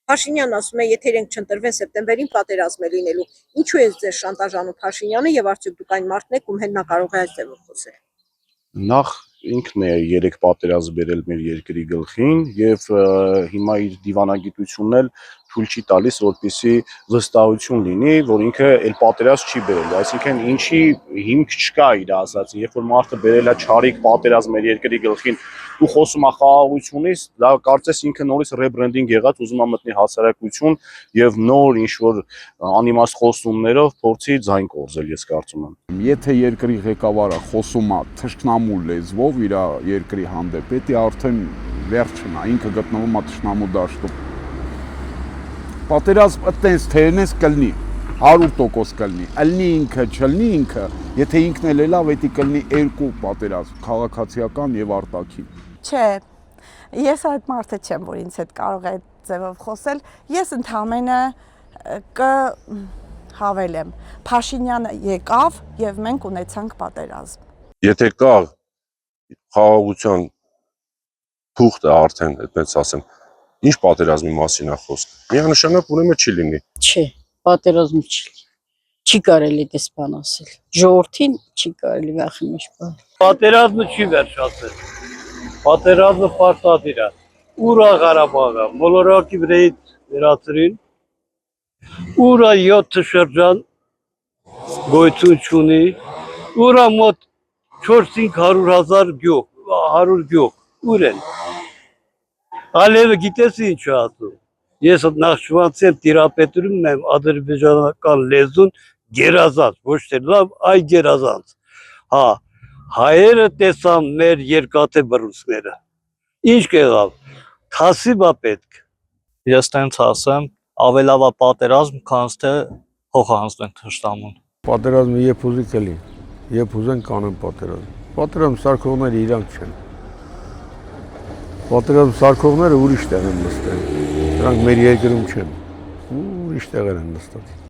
Փաշինյանն ասում է, եթե իրենք չընտրվեն սեպտեմբերին պատերազմ է լինելու։ Ինչու է ձեզ շանտաժանում Փաշինյանը եւ արդյոք դուք այն մարդն եք, ում հետ նա կարող է այս ձևով խոսել։ Նախ ինքն է 3 պատերազմ բերել մեր երկրի գլխին եւ հիմա իր դիվանագիտությունն էլ թույլ չի տալիս, որպեսզի վստահություն լինի, որ ինքը այլ պատերազմ չի բերել, այսինքն ինչի հիմք չկա իր ասածի, երբ որ մարդը բերել է չարիք պատերազմ մեր երկրի գլխին ու խոսում է խաղաղությունից, դա կարծես ինքը նորից ռեբրենդինգ եղած ուզում է մտնի հասարակություն եւ նոր ինչ որ անիմաստ խոսումներով փորձի ձայն կորզել, ես կարծում եմ։ Եթե երկրի ղեկավարը խոսում է թշնամու լեզվով իր երկրի հանդեպ, դա արդեն վերջն է, ինքը գտնվում է թշնամու դաշտում։ Պատերազմ այտենց թե այնպես կլինի, 100% կլինի, ըլնի ինքը, չլինի ինքը, եթե ինքն էլ լավ, դա կլինի երկու պատերազմ, քաղաքացիական եւ արտաքին։ Չէ, ես այդ մարդը չեմ, որ ինձ հետ կարող է այդ ձևով խոսել, ես ընդհանրապես կհավելեմ, Փաշինյանը եկավ եւ մենք ունեցանք պատերազմ։ Եթե կա խաղաղության թուղթը արդեն, այդպես ասեմ, ինչ պատերազմի մասին է խոսքը։ Միանշանակ ուրեմն չի լինի։ Չէ, պատերազմ չի կարելի դες բան ասել։ Ժողովրդին չի կարելի վախենալ բան։ Պատերազմը չի վերջացել։ Պատերազմը պարտադիր է։ Ուրա Ղարաբաղը մոլորակի վրայից վերացրին։ Ուրա 7 շրջան գոյություն ունի։ Ուրա մոտ 400-500 գյուղ, 100 գյուղ, ուր են։ Ալևը գիտես ինչ է ասում։ Ես Նախճիվանցի եմ, տիրապետում եմ ադրբեջանական լեզուն գերազանց, ոչ թե լավ, այ գերազանց։ Հա, հայերը տեսան մեր երկաթե բռունցքները։ Ինչ կեղավ։ Թասիբ է պետք։ Ես տենց ասեմ, ավելավա պատերազմ, քան թե փող հանձնեն թշնամուն։ Պատերազմը երբ ուզի կլի, երբ ուզեն կանեն պատերազմ։ Պատերազմ սարքողները իրանք չեն։ Պատերազմ սարքողները ուրիշ տեղ են նստել։ Նրանք մեր երկրում չեն։ Ուրիշ տեղեր են նստած։